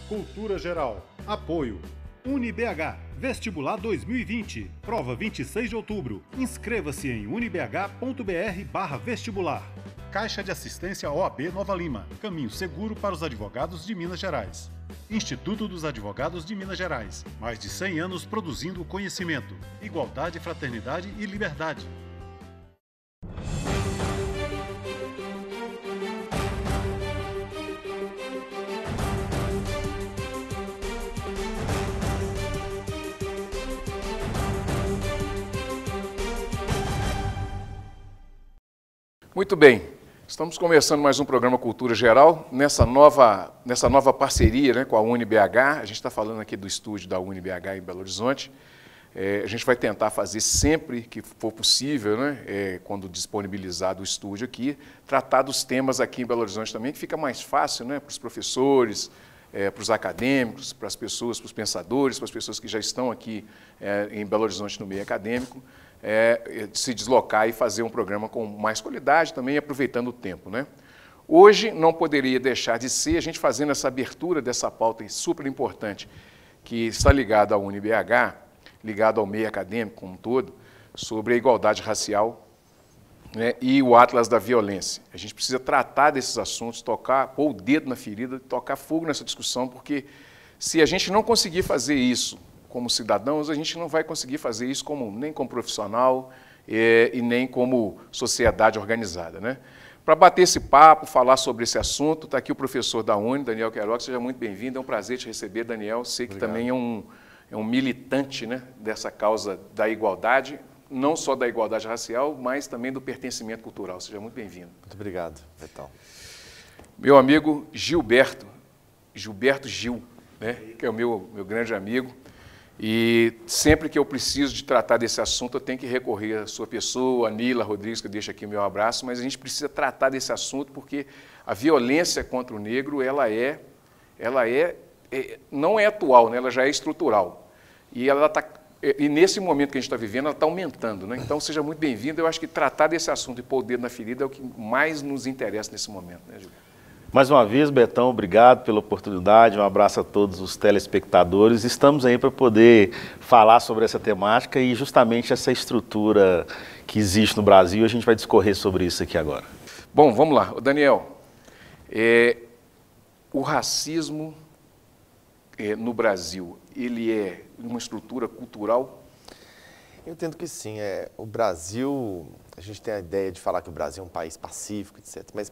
Cultura Geral. Apoio. UniBH. Vestibular 2020. Prova 26 de outubro. Inscreva-se em unibh.br/vestibular. Caixa de Assistência OAB Nova Lima. Caminho seguro para os advogados de Minas Gerais. Instituto dos Advogados de Minas Gerais. Mais de 100 anos produzindo conhecimento, igualdade, fraternidade e liberdade. Muito bem, estamos começando mais um programa Cultura Geral, nessa nova parceria, né, com a UniBH. A gente está falando aqui do estúdio da UniBH em Belo Horizonte. A gente vai tentar fazer sempre que for possível, né, quando disponibilizado o estúdio aqui, tratar dos temas aqui em Belo Horizonte também, que fica mais fácil, né, para os professores, para os acadêmicos, para as pessoas, para os pensadores, para as pessoas que já estão aqui em Belo Horizonte no meio acadêmico, se deslocar e fazer um programa com mais qualidade também, aproveitando o tempo, né? Hoje não poderia deixar de ser a gente fazendo essa abertura dessa pauta super importante que está ligada à UniBH, ligada ao meio acadêmico como um todo, sobre a igualdade racial, né, e o Atlas da Violência. A gente precisa tratar desses assuntos, pôr o dedo na ferida, tocar fogo nessa discussão, porque se a gente não conseguir fazer isso como cidadãos, a gente não vai conseguir fazer isso nem como profissional e nem como sociedade organizada, né? Para bater esse papo, falar sobre esse assunto, está aqui o professor da Uni, Daniel Queiroz. Seja muito bem-vindo, é um prazer te receber, Daniel. Sei que Obrigado. Também é um militante, né, dessa causa da igualdade, não só da igualdade racial, mas também do pertencimento cultural. Seja muito bem-vindo. Muito obrigado, Betão. Meu amigo Gilberto Gil, né, que é o meu grande amigo. E sempre que eu preciso de tratar desse assunto, eu tenho que recorrer à sua pessoa, a Nila Rodrigues, que eu deixo aqui o meu abraço, mas a gente precisa tratar desse assunto porque a violência contra o negro, não é atual, né? Ela já é estrutural. E nesse momento que a gente está vivendo, ela está aumentando, né? Então, seja muito bem-vindo. Eu acho que tratar desse assunto e pôr o dedo na ferida é o que mais nos interessa nesse momento, né, Gilberto? Mais uma vez, Betão, obrigado pela oportunidade, um abraço a todos os telespectadores. Estamos aí para poder falar sobre essa temática e justamente essa estrutura que existe no Brasil, a gente vai discorrer sobre isso aqui agora. Bom, vamos lá. Daniel, o racismo no Brasil, ele é uma estrutura cultural? Eu entendo que sim. O Brasil, a gente tem a ideia de falar que o Brasil é um país pacífico, etc., mas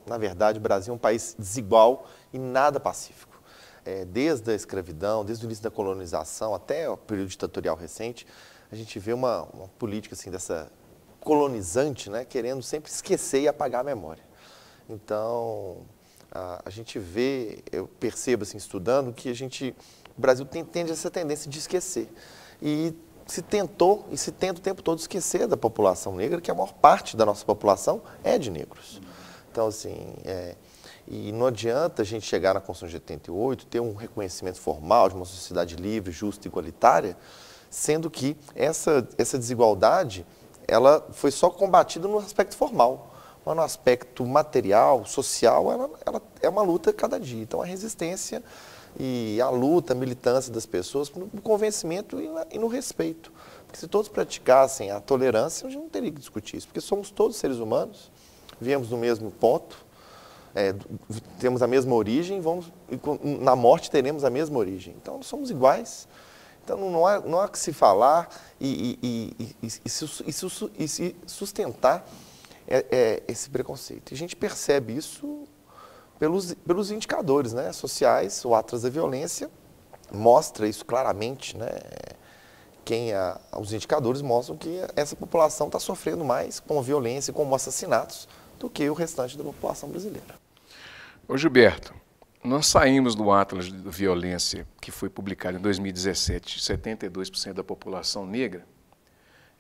na verdade, o Brasil é um país desigual e nada pacífico. Desde a escravidão, desde o início da colonização até o período ditatorial recente, a gente vê uma política assim, dessa colonizante, né, querendo sempre esquecer e apagar a memória. Então, a gente vê, eu percebo assim, estudando, que o Brasil tende essa tendência de esquecer. E se tenta o tempo todo esquecer da população negra, que a maior parte da nossa população é de negros. Então, assim, e não adianta a gente chegar na Constituição de 88, ter um reconhecimento formal de uma sociedade livre, justa e igualitária, sendo que essa desigualdade, ela foi só combatida no aspecto formal, mas no aspecto material, social, ela é uma luta cada dia. Então, a resistência e a luta, a militância das pessoas no convencimento e no respeito. Porque se todos praticassem a tolerância, a gente não teria que discutir isso, porque somos todos seres humanos, viemos do mesmo ponto, temos a mesma origem, na morte teremos a mesma origem. Então, somos iguais. Então, não há que se falar e se sustentar esse preconceito. E a gente percebe isso pelos indicadores, né, sociais. O Atlas da Violência mostra isso claramente, né? Os indicadores mostram que essa população está sofrendo mais com a violência, com assassinatos, do que o restante da população brasileira. Ô Gilberto, nós saímos do Atlas da Violência, que foi publicado em 2017, 72% da população negra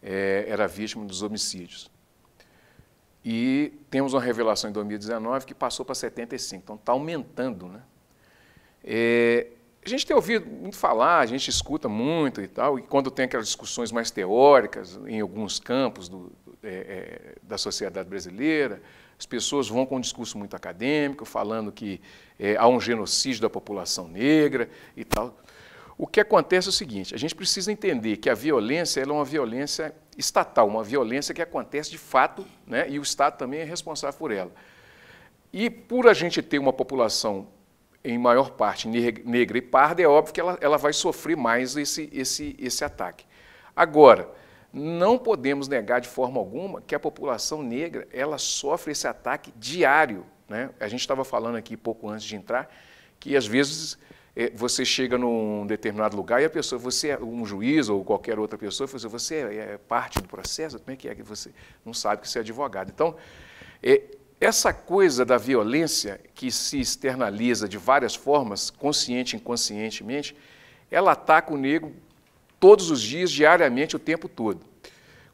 era vítima dos homicídios. E temos uma revelação em 2019 que passou para 75%, então está aumentando, né? A gente tem ouvido muito falar, a gente escuta muito e tal, e quando tem aquelas discussões mais teóricas em alguns campos da sociedade brasileira, As pessoas vão com um discurso muito acadêmico, falando que há um genocídio da população negra e tal. O que acontece é o seguinte, a gente precisa entender que a violência ela é uma violência estatal, uma violência que acontece de fato, né, e o Estado também é responsável por ela. E por a gente ter uma população, em maior parte, negra e parda, é óbvio que ela vai sofrer mais esse ataque. Agora, não podemos negar de forma alguma que a população negra ela sofre esse ataque diário, né? A gente estava falando aqui pouco antes de entrar, que às vezes você chega num determinado lugar e a pessoa, você é um juiz ou qualquer outra pessoa, você é parte do processo, como é que você não sabe que você é advogado? Então, essa coisa da violência que se externaliza de várias formas, consciente e inconscientemente, ela ataca o negro todos os dias, diariamente, o tempo todo.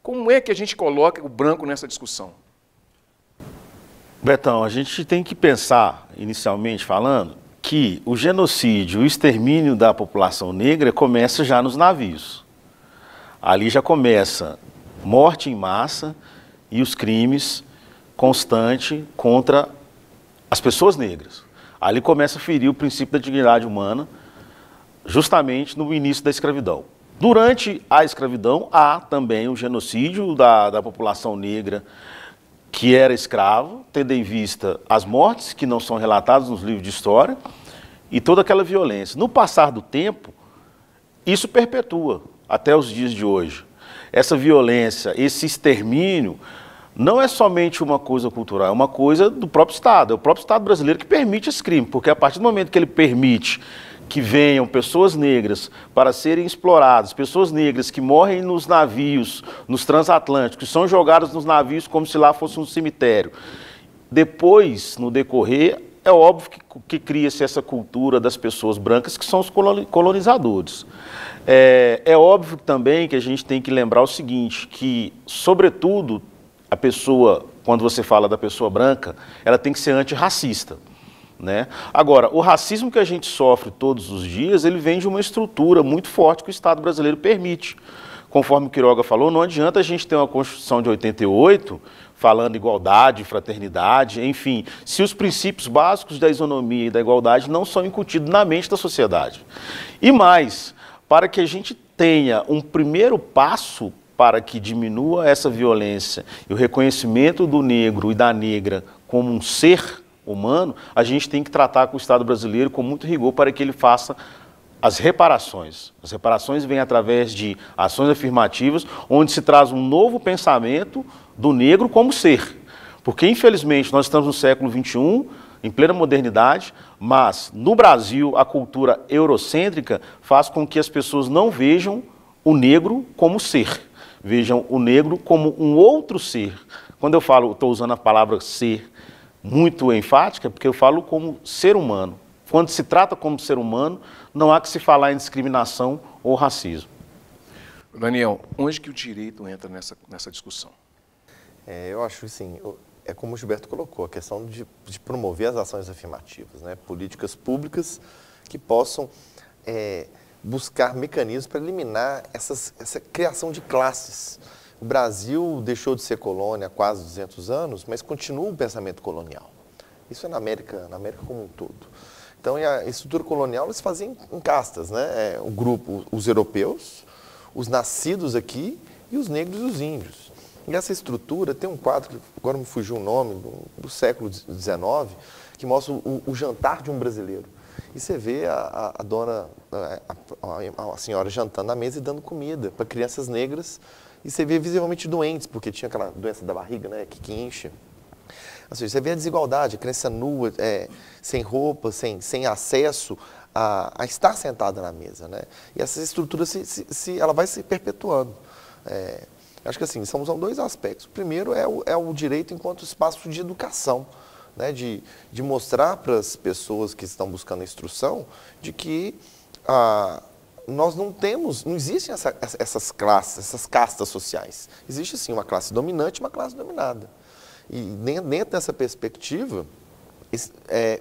Como é que a gente coloca o branco nessa discussão? Betão, a gente tem que pensar, inicialmente falando, que o genocídio, o extermínio da população negra começa já nos navios. Ali já começa morte em massa e os crimes constantes contra as pessoas negras. Ali começa a ferir o princípio da dignidade humana, justamente no início da escravidão. Durante a escravidão, há também o genocídio da população negra que era escravo, tendo em vista as mortes que não são relatadas nos livros de história e toda aquela violência. No passar do tempo, isso perpetua até os dias de hoje. Essa violência, esse extermínio, não é somente uma coisa cultural, é uma coisa do próprio Estado. É o próprio Estado brasileiro que permite esse crime, porque a partir do momento que ele permite que venham pessoas negras para serem exploradas, pessoas negras que morrem nos navios, nos transatlânticos, que são jogadas nos navios como se lá fosse um cemitério. Depois, no decorrer, é óbvio que cria-se essa cultura das pessoas brancas, que são os colonizadores. É óbvio também que a gente tem que lembrar o seguinte, que, sobretudo, a pessoa, quando você fala da pessoa branca, ela tem que ser antirracista. Né? Agora, o racismo que a gente sofre todos os dias, ele vem de uma estrutura muito forte que o Estado brasileiro permite. Conforme o Quiroga falou, não adianta a gente ter uma Constituição de 88, falando igualdade, fraternidade, enfim, se os princípios básicos da isonomia e da igualdade não são incutidos na mente da sociedade. E mais, para que a gente tenha um primeiro passo para que diminua essa violência e o reconhecimento do negro e da negra como um ser humano, a gente tem que tratar com o Estado brasileiro com muito rigor para que ele faça as reparações. As reparações vêm através de ações afirmativas, onde se traz um novo pensamento do negro como ser. Porque, infelizmente, nós estamos no século XXI, em plena modernidade, mas, no Brasil, a cultura eurocêntrica faz com que as pessoas não vejam o negro como ser, vejam o negro como um outro ser. Quando eu falo, estou usando a palavra ser, muito enfática, porque eu falo como ser humano. Quando se trata como ser humano, não há que se falar em discriminação ou racismo. Daniel, onde que o direito entra nessa discussão? Eu acho assim, é como o Gilberto colocou, a questão de promover as ações afirmativas, né? Políticas públicas que possam buscar mecanismos para eliminar essa criação de classes. O Brasil deixou de ser colônia há quase 200 anos, mas continua o pensamento colonial. Isso é na América como um todo. Então, a estrutura colonial, eles faziam em castas, né? O grupo, os europeus, os nascidos aqui e os negros e os índios. E essa estrutura tem um quadro, agora me fugiu o nome, do século XIX, que mostra o jantar de um brasileiro. E você vê a senhora jantando na mesa e dando comida para crianças negras. E você vê visivelmente doentes, porque tinha aquela doença da barriga, né, que incha. Ou seja, você vê a desigualdade, a criança nua, sem roupa, sem acesso a estar sentada na mesa. Né? E essa estrutura ela vai se perpetuando. Acho que assim, são dois aspectos. O primeiro é o direito enquanto espaço de educação, né? de mostrar para as pessoas que estão buscando a instrução de que nós não existem essas classes, essas castas sociais. Existe sim uma classe dominante e uma classe dominada. E dentro dessa perspectiva,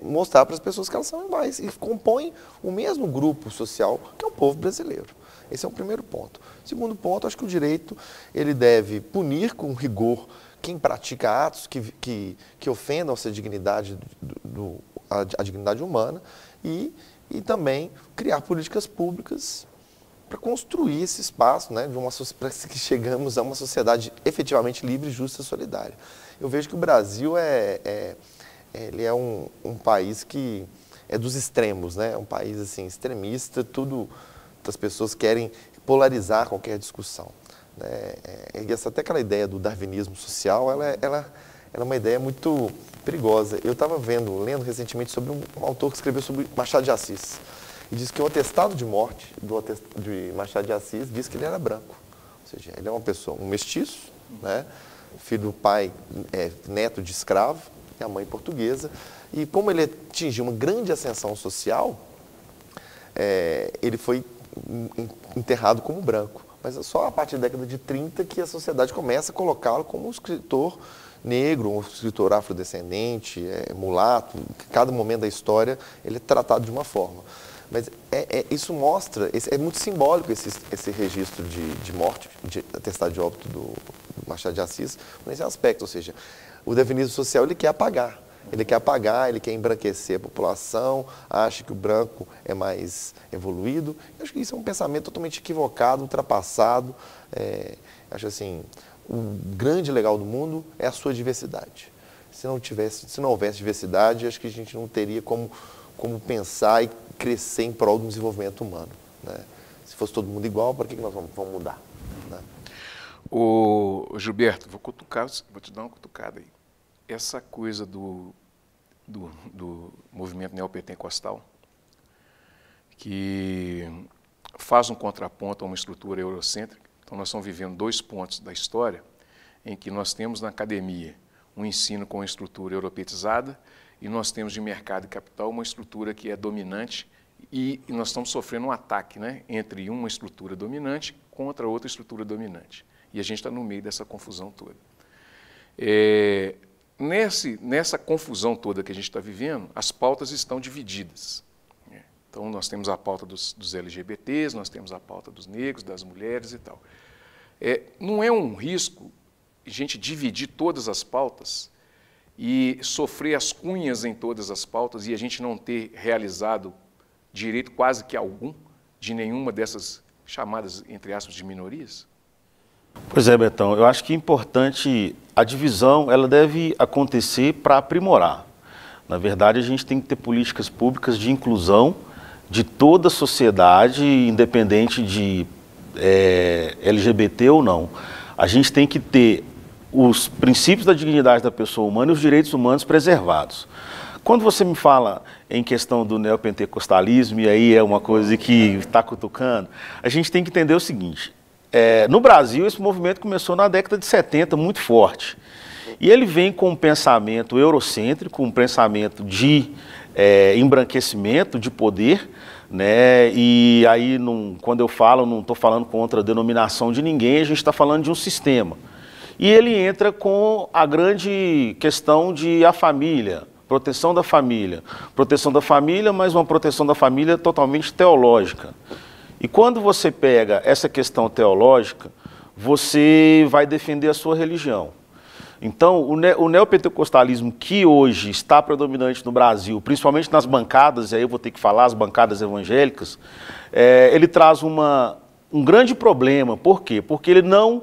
mostrar para as pessoas que elas são iguais e compõem o mesmo grupo social que é o povo brasileiro. Esse é o primeiro ponto. Segundo ponto, acho que o direito ele deve punir com rigor quem pratica atos que ofendam essa dignidade, a dignidade humana e também criar políticas públicas para construir esse espaço, né, para que chegamos a uma sociedade efetivamente livre, justa e solidária. Eu vejo que o Brasil ele é um país que é dos extremos, né? É um país assim, extremista, as pessoas querem polarizar qualquer discussão. Né? E até aquela ideia do darwinismo social, ela é uma ideia muito perigosa. Eu estava lendo recentemente sobre um autor que escreveu sobre Machado de Assis. E diz que o atestado de morte de Machado de Assis diz que ele era branco. Ou seja, ele é uma pessoa, um mestiço, né? Filho do pai, neto de escravo, e a mãe portuguesa. E como ele atingiu uma grande ascensão social, ele foi enterrado como branco. Mas é só a partir da década de 30 que a sociedade começa a colocá-lo como um escritor negro, um escritor afrodescendente, mulato. Em cada momento da história ele é tratado de uma forma. Mas isso mostra, é muito simbólico esse registro de morte, de atestado de óbito do Machado de Assis, nesse aspecto. Ou seja, o darwinismo social ele quer apagar. Ele quer embranquecer a população, acha que o branco é mais evoluído. Eu acho que isso é um pensamento totalmente equivocado, ultrapassado. Acho assim, o grande legal do mundo é a sua diversidade. Se não houvesse diversidade, acho que a gente não teria como pensar e crescer em prol do desenvolvimento humano. Né? Se fosse todo mundo igual, para que nós vamos mudar? Né? Ô Gilberto, vou te dar uma cutucada aí. Essa coisa do movimento neopentecostal, que faz um contraponto a uma estrutura eurocêntrica. Então, nós estamos vivendo 2 pontos da história em que nós temos na academia um ensino com uma estrutura europeizada e nós temos de mercado e capital uma estrutura que é dominante e nós estamos sofrendo um ataque, né, entre uma estrutura dominante contra outra estrutura dominante. E a gente está no meio dessa confusão toda. Nessa confusão toda que a gente está vivendo, as pautas estão divididas. Então, nós temos a pauta dos LGBTs, nós temos a pauta dos negros, das mulheres e tal. Não é um risco a gente dividir todas as pautas e sofrer as cunhas em todas as pautas e a gente não ter realizado direito quase que algum de nenhuma dessas chamadas, entre aspas, de minorias? Pois é, Betão, eu acho que é importante, a divisão ela deve acontecer para aprimorar. Na verdade, a gente tem que ter políticas públicas de inclusão de toda a sociedade, independente de LGBT ou não. A gente tem que ter os princípios da dignidade da pessoa humana e os direitos humanos preservados. Quando você me fala em questão do neopentecostalismo, e aí é uma coisa que está cutucando, a gente tem que entender o seguinte. No Brasil, esse movimento começou na década de 70, muito forte. E ele vem com um pensamento eurocêntrico, um pensamento de embranquecimento, de poder, né? E aí, quando eu falo, não estou falando contra a denominação de ninguém, a gente está falando de um sistema. E ele entra com a grande questão de a família, proteção da família, mas uma proteção da família totalmente teológica. E quando você pega essa questão teológica, você vai defender a sua religião. Então, o neopentecostalismo que hoje está predominante no Brasil, principalmente nas bancadas, e aí eu vou ter que falar, as bancadas evangélicas, ele traz um grande problema. Por quê? Porque ele não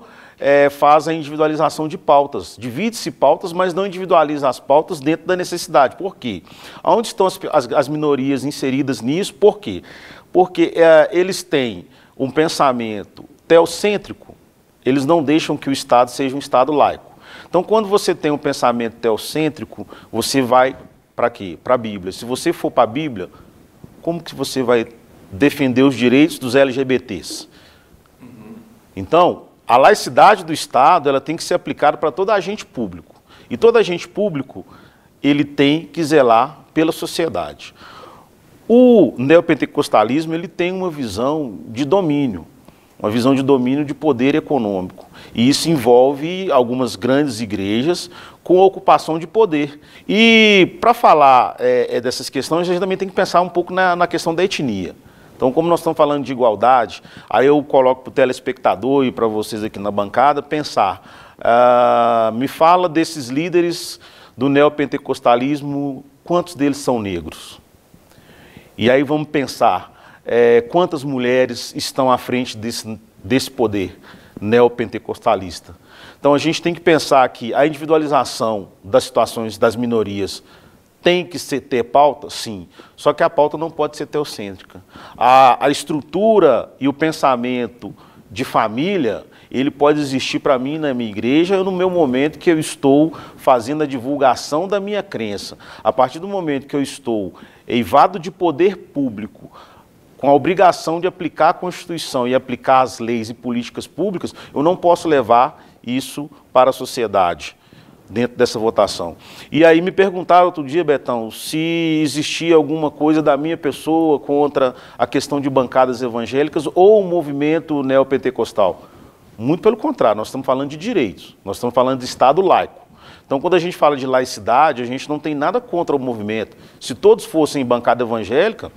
faz a individualização de pautas. Divide-se pautas, mas não individualiza as pautas dentro da necessidade. Por quê? Onde estão as minorias inseridas nisso? Por quê? Porque eles têm um pensamento teocêntrico, eles não deixam que o Estado seja um Estado laico. Então, quando você tem um pensamento teocêntrico, você vai para quê? Para a Bíblia. Se você for para a Bíblia, como que você vai defender os direitos dos LGBTs? Então, a laicidade do Estado ela tem que ser aplicada para todo agente público. E todo agente público ele tem que zelar pela sociedade. O neopentecostalismo ele tem uma visão de domínio, de poder econômico. E isso envolve algumas grandes igrejas com ocupação de poder. E para falar dessas questões, a gente também tem que pensar um pouco na questão da etnia. Então, como nós estamos falando de igualdade, aí eu coloco para o telespectador e para vocês aqui na bancada pensar Me fala desses líderes do neopentecostalismo, quantos deles são negros? E aí vamos pensar, quantas mulheres estão à frente desse poder neopentecostalista? Então a gente tem que pensar que a individualização das situações das minorias tem que ter pauta? Sim. Só que a pauta não pode ser teocêntrica. A estrutura e o pensamento de família, ele pode existir para mim na minha igreja no meu momento que eu estou fazendo a divulgação da minha crença. A partir do momento que eu estou eivado de poder público, com a obrigação de aplicar a Constituição e aplicar as leis e políticas públicas, eu não posso levar isso para a sociedade, dentro dessa votação. E aí me perguntaram outro dia, Betão, se existia alguma coisa da minha pessoa contra a questão de bancadas evangélicas ou o movimento neopentecostal. Muito pelo contrário, nós estamos falando de direitos, nós estamos falando de Estado laico. Então, quando a gente fala de laicidade, a gente não tem nada contra o movimento. Se todos fossem bancada evangélica,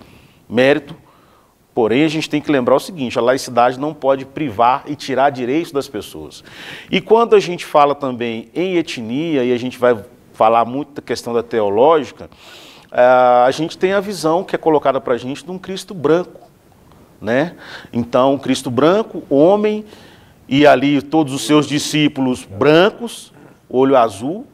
mérito. Porém, a gente tem que lembrar o seguinte, a laicidade não pode privar e tirar direitos das pessoas. E quando a gente fala também em etnia, e a gente vai falar muito da questão da teológica, a gente tem a visão que é colocada para a gente de um Cristo branco, né? Então, Cristo branco, homem, e ali todos os seus discípulos brancos, olho azul.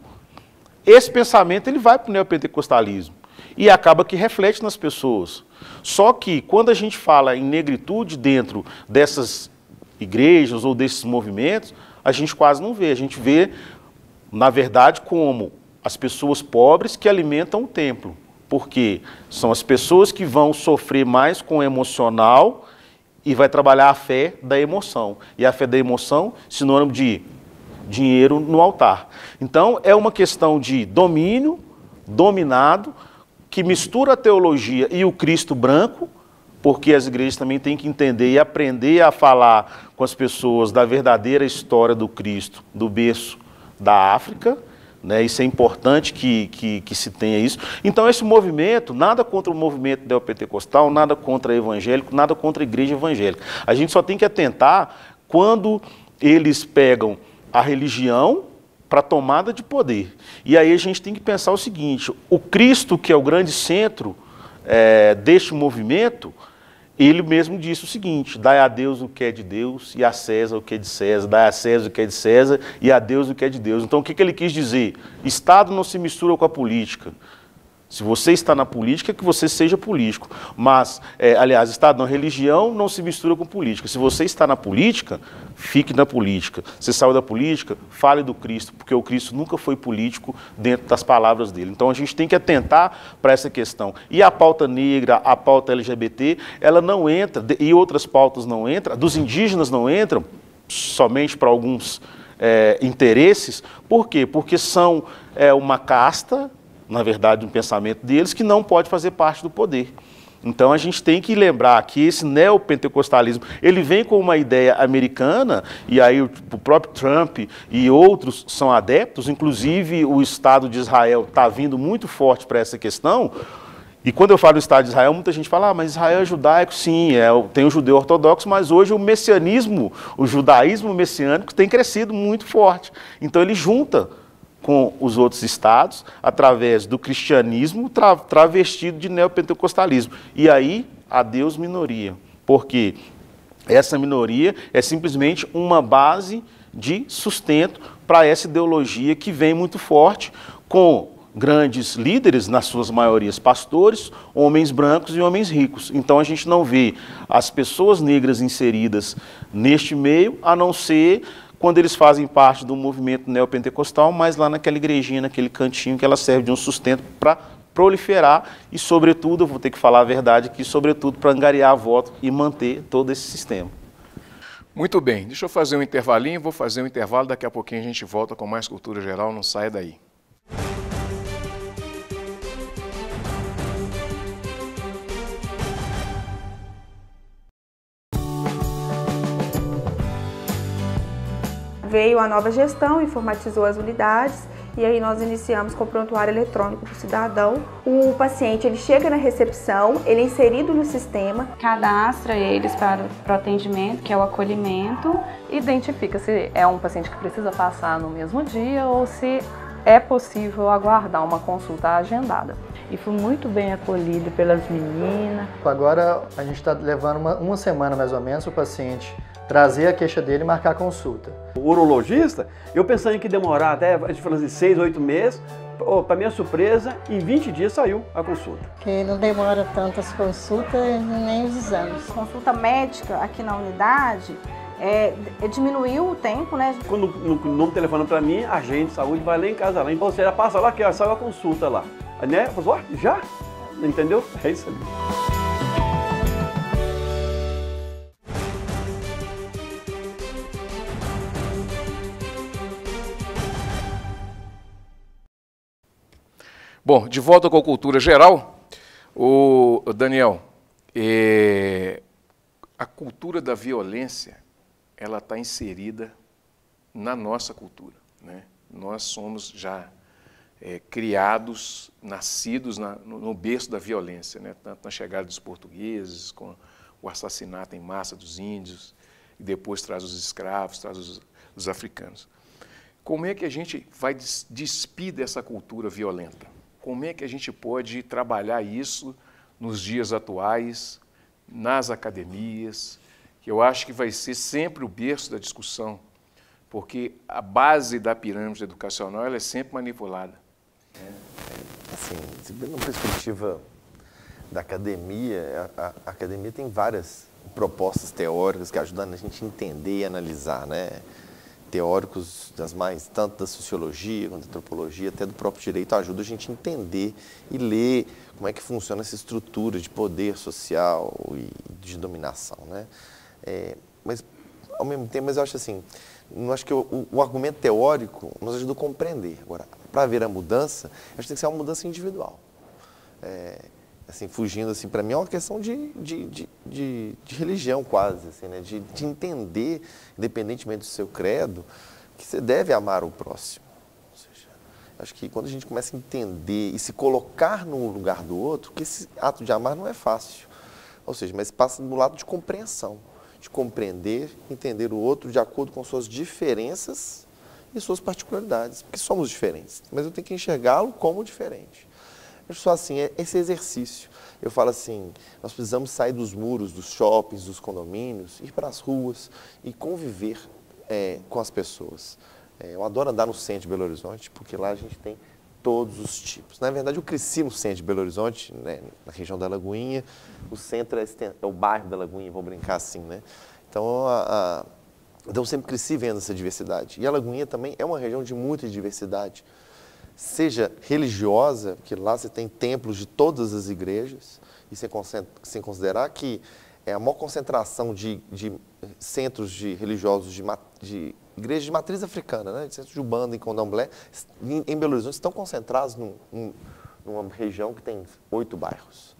Esse pensamento ele vai para o neopentecostalismo e acaba que reflete nas pessoas. Só que quando a gente fala em negritude dentro dessas igrejas ou desses movimentos, a gente quase não vê. A gente vê, na verdade, como as pessoas pobres que alimentam o templo. Porque são as pessoas que vão sofrer mais com o emocional e vai trabalhar a fé da emoção. E a fé da emoção, sinônimo de dinheiro no altar. Então, é uma questão de domínio, dominado, que mistura a teologia e o Cristo branco, porque as igrejas também têm que entender e aprender a falar com as pessoas da verdadeira história do Cristo, do berço da África, né? Isso é importante que se tenha isso. Então esse movimento, nada contra o movimento neopentecostal, nada contra evangélico, nada contra a igreja evangélica. A gente só tem que atentar quando eles pegam a religião para a tomada de poder. E aí a gente tem que pensar o seguinte, o Cristo, que é o grande centro deste movimento, ele mesmo disse o seguinte, dai a Deus o que é de Deus e a César o que é de César, dai a César o que é de César e a Deus o que é de Deus. Então o que ele quis dizer? Estado não se mistura com a política. Se você está na política, que você seja político. Mas, aliás, Estado não, religião não se mistura com política. Se você está na política, fique na política. Você saiu da política, fale do Cristo, porque o Cristo nunca foi político dentro das palavras dele. Então a gente tem que atentar para essa questão. E a pauta negra, a pauta LGBT, ela não entra, e outras pautas não entram, dos indígenas não entram, somente para alguns interesses. Por quê? Porque são uma casta, na verdade, um pensamento deles, que não pode fazer parte do poder. Então a gente tem que lembrar que esse neopentecostalismo, ele vem com uma ideia americana, e aí o próprio Trump e outros são adeptos, inclusive o Estado de Israel está vindo muito forte para essa questão. E quando eu falo do Estado de Israel, muita gente fala, mas Israel é judaico, sim, tem o judeu ortodoxo, mas hoje o messianismo, o judaísmo messiânico tem crescido muito forte. Então ele junta com os outros estados, através do cristianismo travestido de neopentecostalismo. E aí, adeus minoria, porque essa minoria é simplesmente uma base de sustento para essa ideologia que vem muito forte, com grandes líderes, nas suas maiorias pastores, homens brancos e homens ricos. Então a gente não vê as pessoas negras inseridas neste meio, a não ser quando eles fazem parte do movimento neopentecostal, mas lá naquela igrejinha, naquele cantinho, que ela serve de um sustento para proliferar e, sobretudo, eu vou ter que falar a verdade aqui, sobretudo para angariar voto e manter todo esse sistema. Muito bem, deixa eu fazer um intervalinho, vou fazer um intervalo, daqui a pouquinho a gente volta com mais Cultura Geral, não saia daí. Veio a nova gestão, informatizou as unidades E aí nós iniciamos com o prontuário eletrônico do cidadão. O paciente ele chega na recepção, ele é inserido no sistema, cadastra eles para o atendimento, que é o acolhimento. Identifica se é um paciente que precisa passar no mesmo dia ou se é possível aguardar uma consulta agendada. E fui muito bem acolhido pelas meninas. Agora a gente está levando uma semana mais ou menos o paciente trazer a queixa dele e marcar a consulta. O urologista, eu pensando que demorar até, a gente falando assim, 6, 8 meses, para minha surpresa, em 20 dias saiu a consulta. Que não demora tanto as consultas nem os exames. Consulta médica aqui na unidade diminuiu o tempo, né? Quando não telefona para mim, a agente de saúde vai lá em casa, lá, então você já passa lá, que saiu a consulta lá. Né? Eu falo, já? Entendeu? É isso ali. Bom, de volta com a cultura geral, o Daniel, a cultura da violência, ela está inserida na nossa cultura, né? Nós somos já criados, nascidos no berço da violência, né? Tanto na chegada dos portugueses, com o assassinato em massa dos índios, e depois traz os escravos, traz os africanos. Como é que a gente vai despir dessa cultura violenta? Como é que a gente pode trabalhar isso nos dias atuais, nas academias, que eu acho que vai ser sempre o berço da discussão, porque a base da pirâmide educacional ela é sempre manipulada. Assim, numa perspectiva da academia, a academia tem várias propostas teóricas que ajudam a gente a entender e analisar, né? Teóricos tanto da sociologia quanto da antropologia, até do próprio direito, ajudam a gente a entender e ler como é que funciona essa estrutura de poder social e de dominação, né? Mas, ao mesmo tempo, eu acho assim, eu acho que o argumento teórico nos ajuda a compreender. Agora, para haver a mudança, acho que tem que ser uma mudança individual. Assim, fugindo, assim, para mim é uma questão de religião quase, assim, né? De entender, independentemente do seu credo, que você deve amar o próximo. Ou seja, acho que quando a gente começa a entender e se colocar no lugar do outro, que esse ato de amar não é fácil. Ou seja, mas passa do lado de compreensão, de compreender, entender o outro de acordo com suas diferenças e suas particularidades, porque somos diferentes, mas eu tenho que enxergá-lo como diferente. Eu só assim, esse exercício. Eu falo assim, nós precisamos sair dos muros, dos shoppings, dos condomínios, ir para as ruas e conviver com as pessoas. Eu adoro andar no centro de Belo Horizonte, porque lá a gente tem todos os tipos. Na verdade, eu cresci no centro de Belo Horizonte, né, na região da Lagoinha. O centro é o bairro da Lagoinha, vou brincar assim, né? Então, eu sempre cresci vendo essa diversidade. E a Lagoinha também é uma região de muita diversidade. Seja religiosa, porque lá você tem templos de todas as igrejas, e sem considerar que é a maior concentração de centros religiosos de igrejas de matriz africana, né? De centros de Umbanda, em Candomblé, em Belo Horizonte, estão concentrados numa região que tem 8 bairros.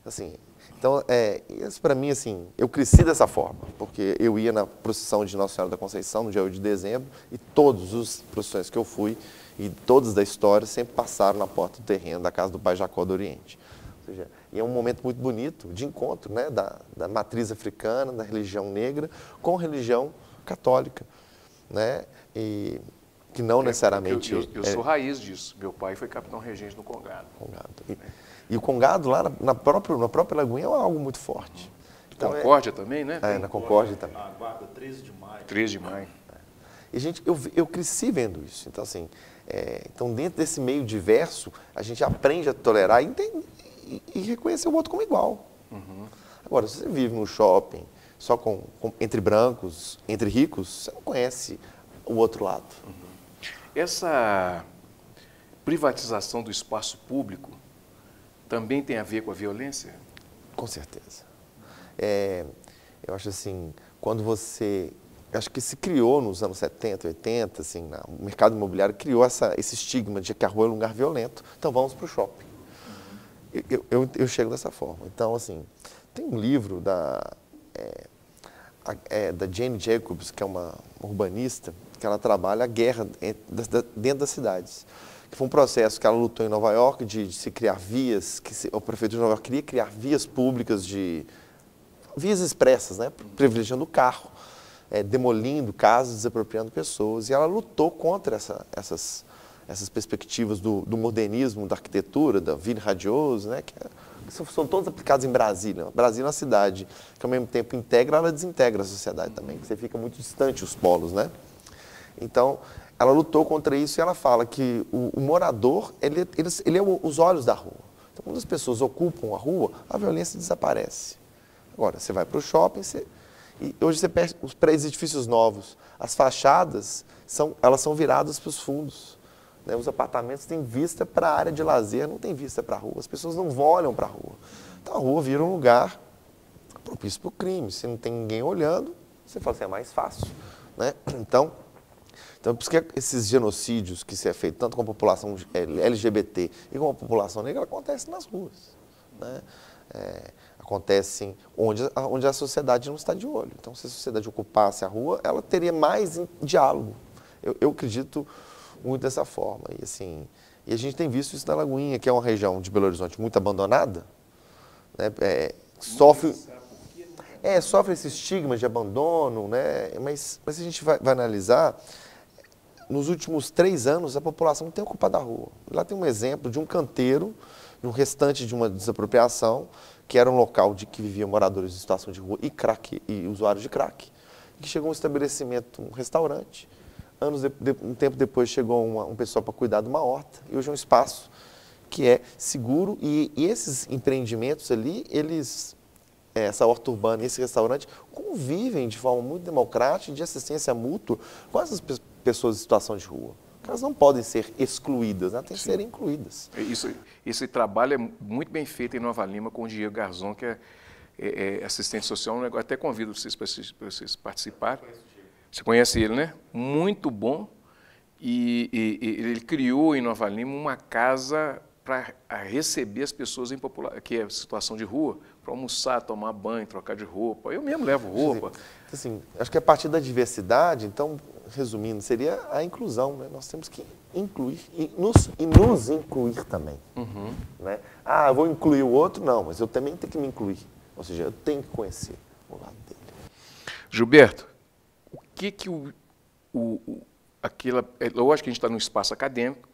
Assim, então, isso para mim, assim, eu cresci dessa forma, porque eu ia na procissão de Nossa Senhora da Conceição, no dia 8 de dezembro, e todas as procissões que eu fui, e todas da história, sempre passaram na porta do terreno da casa do Pai Jacó do Oriente. Ou seja, e é um momento muito bonito de encontro, né, da matriz africana, da religião negra, com a religião católica, né, e que não necessariamente... Eu sou raiz disso. Meu pai foi capitão regente no Congado. E o Congado lá na própria Lagoinha é algo muito forte. Então, Concórdia também, né? Na Concórdia também. A guarda 13 de maio. 13 de maio. E, gente, eu cresci vendo isso. Então, assim, então, dentro desse meio diverso, a gente aprende a tolerar e reconhecer o outro como igual. Uhum. Agora, se você vive num shopping só entre brancos, entre ricos, você não conhece o outro lado. Uhum. Essa privatização do espaço público também tem a ver com a violência? Com certeza. Eu acho assim, quando acho que se criou nos anos 70, 80, assim, o mercado imobiliário criou esse estigma de que a rua é um lugar violento, então vamos para o shopping. Eu chego dessa forma. Então, assim, tem um livro da Jane Jacobs, que é uma urbanista, que ela trabalha a guerra dentro das cidades. Que foi um processo que ela lutou em Nova York de se criar vias, o prefeito de Nova York queria criar vias públicas, vias expressas, né, privilegiando o carro, demolindo casas, desapropriando pessoas. E ela lutou contra essas perspectivas do modernismo, da arquitetura, da vida radiosa, né, que são todos aplicados em Brasília. Brasília é uma cidade que, ao mesmo tempo, integra, ela desintegra a sociedade também, que você fica muito distante os polos, né? Então, ela lutou contra isso e ela fala que o morador, ele é os olhos da rua. Então, quando as pessoas ocupam a rua, a violência desaparece. Agora, você vai para o shopping, e hoje você perde os edifícios novos, as fachadas, elas são viradas para os fundos. Né? Os apartamentos têm vista para a área de lazer, não tem vista para a rua. As pessoas não olham para a rua. Então, a rua vira um lugar propício para o crime. Se não tem ninguém olhando, você fala assim, é mais fácil. Né? Então, por isso que esses genocídios que se é feito, tanto com a população LGBT e com a população negra, acontecem nas ruas. Né? Acontecem onde a sociedade não está de olho. Então, se a sociedade ocupasse a rua, ela teria mais diálogo. Eu acredito muito dessa forma. E, assim, a gente tem visto isso na Lagoinha, que é uma região de Belo Horizonte muito abandonada. Né? Sofre esse estigma de abandono, né? Mas se a gente vai analisar, nos últimos 3 anos, a população não tem ocupado a rua. Lá tem um exemplo de um canteiro, de um restante de uma desapropriação, que era um local que viviam moradores em situação de rua e usuários de crack, que chegou um estabelecimento, um restaurante. Um tempo depois chegou um pessoal para cuidar de uma horta, e hoje é um espaço que é seguro, e esses empreendimentos ali, essa horta urbana e esse restaurante convivem de forma muito democrática, de assistência mútua com essas pessoas em situação de rua. Elas não podem ser excluídas, né? Tem que ser incluídas. Esse trabalho é muito bem feito em Nova Lima com o Diego Garzon, que é assistente social. Até convido vocês para vocês participarem. Você conhece ele, né? Muito bom. E ele criou em Nova Lima uma casa para receber as pessoas que é situação de rua, para almoçar, tomar banho, trocar de roupa. Eu mesmo levo roupa. Assim, acho que a partir da diversidade, então, resumindo, seria a inclusão. Né? Nós temos que incluir e nos incluir também. Uhum. Né? Eu vou incluir o outro? Não, mas eu também tenho que me incluir. Ou seja, eu tenho que conhecer o lado dele. Gilberto, o que lógico que a gente está no espaço acadêmico,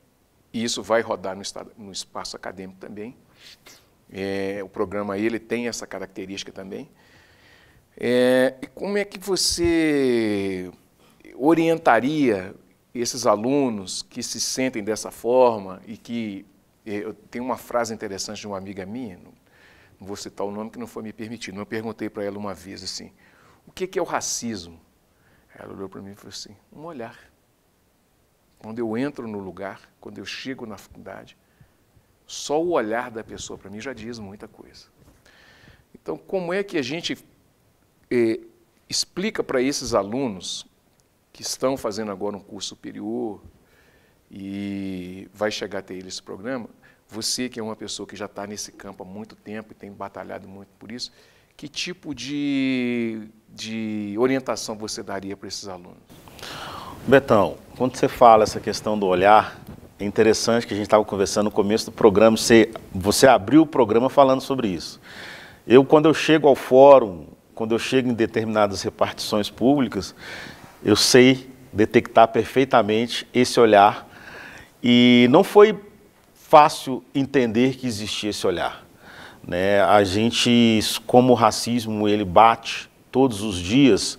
e isso vai rodar no espaço acadêmico também. O programa ele tem essa característica também. E como é que você orientaria esses alunos que se sentem dessa forma e que... Eu tenho uma frase interessante de uma amiga minha, não vou citar o nome que não foi me permitido, eu perguntei para ela uma vez assim, o que é o racismo? Ela olhou para mim e falou assim, um olhar. Quando eu entro no lugar, quando eu chego na faculdade, só o olhar da pessoa para mim já diz muita coisa. Então, como é que a gente explica para esses alunos que estão fazendo agora um curso superior e vai chegar até eles esse programa, você que é uma pessoa que já está nesse campo há muito tempo e tem batalhado muito por isso, que tipo de orientação você daria para esses alunos? Betão, quando você fala essa questão do olhar, é interessante que a gente estava conversando no começo do programa, você abriu o programa falando sobre isso. Quando eu chego ao fórum, quando eu chego em determinadas repartições públicas, eu sei detectar perfeitamente esse olhar e não foi fácil entender que existia esse olhar. Né? A gente, como o racismo, ele bate todos os dias,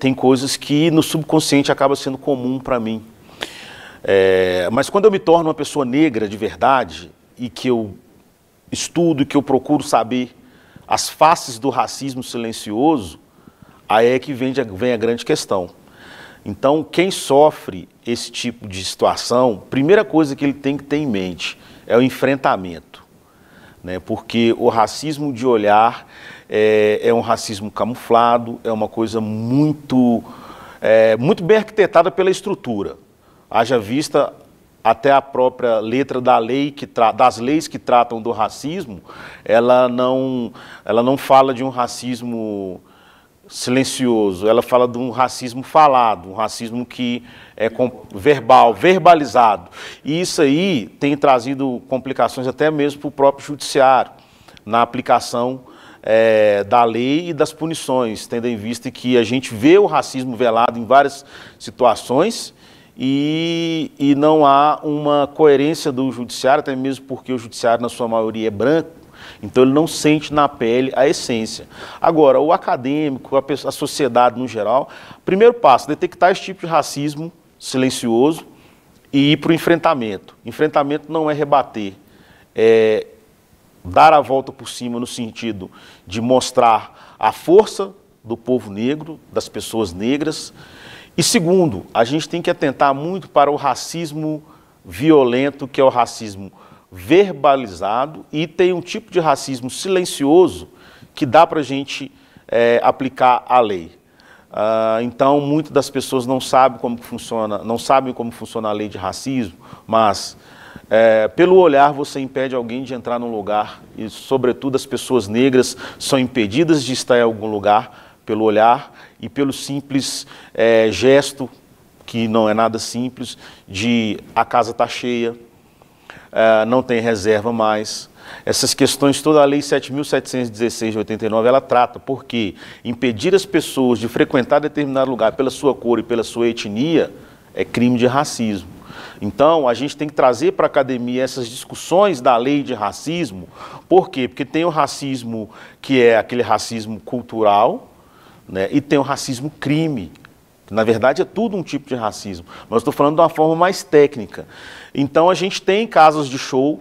tem coisas que no subconsciente acaba sendo comum para mim. Mas quando eu me torno uma pessoa negra de verdade e que eu estudo, que eu procuro saber as faces do racismo silencioso, aí é que vem a grande questão. Então, quem sofre esse tipo de situação, primeira coisa que ele tem que ter em mente é o enfrentamento. Né? Porque o racismo de olhar é um racismo camuflado, é uma coisa muito bem arquitetada pela estrutura. Haja vista até a própria letra da lei das leis que tratam do racismo, ela não fala de um racismo silencioso, ela fala de um racismo falado, um racismo que é verbal, verbalizado. E isso aí tem trazido complicações até mesmo para o próprio judiciário, na aplicação da lei e das punições, tendo em vista que a gente vê o racismo velado em várias situações e não há uma coerência do judiciário, até mesmo porque o judiciário, na sua maioria, é branco, então ele não sente na pele a essência. Agora, o acadêmico, a sociedade no geral, primeiro passo, detectar esse tipo de racismo silencioso e ir para o enfrentamento. Enfrentamento não é rebater, é dar a volta por cima no sentido de mostrar a força do povo negro, das pessoas negras. E segundo, a gente tem que atentar muito para o racismo violento, que é o racismo verbalizado, e tem um tipo de racismo silencioso que dá para a gente aplicar a lei. Então, muitas das pessoas não sabem como funciona a lei de racismo, mas pelo olhar você impede alguém de entrar num lugar, e sobretudo as pessoas negras são impedidas de estar em algum lugar pelo olhar e pelo simples gesto, que não é nada simples, de a casa está cheia, não tem reserva mais. Essas questões, toda a Lei 7.716 de 89, ela trata, porque impedir as pessoas de frequentar determinado lugar pela sua cor e pela sua etnia é crime de racismo. Então, a gente tem que trazer para a academia essas discussões da lei de racismo. Por quê? Porque tem o racismo que é aquele racismo cultural, né, e tem o racismo crime. Na verdade, é tudo um tipo de racismo, mas eu estou falando de uma forma mais técnica. Então, a gente tem casas de show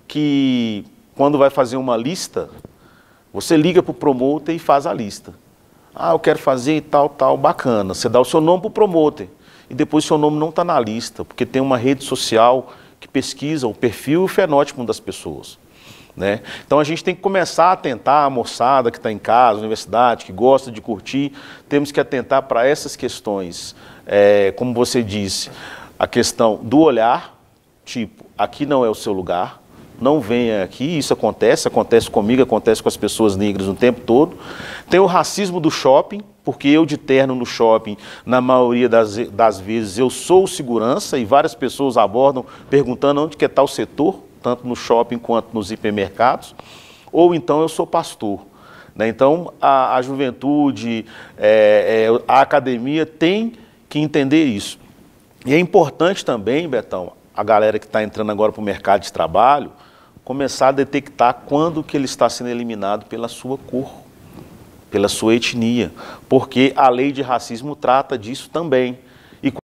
que, quando vai fazer uma lista, você liga para o promoter e faz a lista. Ah, eu quero fazer e tal, bacana. Você dá o seu nome para o promoter e depois seu nome não está na lista, porque tem uma rede social que pesquisa o perfil e o fenótipo das pessoas, né? Então a gente tem que começar a atentar, a moçada que está em casa, universidade, que gosta de curtir, temos que atentar para essas questões, como você disse, a questão do olhar, tipo, aqui não é o seu lugar, não venha aqui, isso acontece comigo, acontece com as pessoas negras o tempo todo. Tem o racismo do shopping, porque eu de terno no shopping, na maioria das vezes, eu sou segurança e várias pessoas abordam perguntando onde que é tal setor, tanto no shopping quanto nos hipermercados, ou então eu sou pastor, né? Então a juventude, a academia tem que entender isso. E é importante também, Betão, a galera que está entrando agora para o mercado de trabalho, começar a detectar quando que ele está sendo eliminado pela sua cor, pela sua etnia, porque a lei de racismo trata disso também.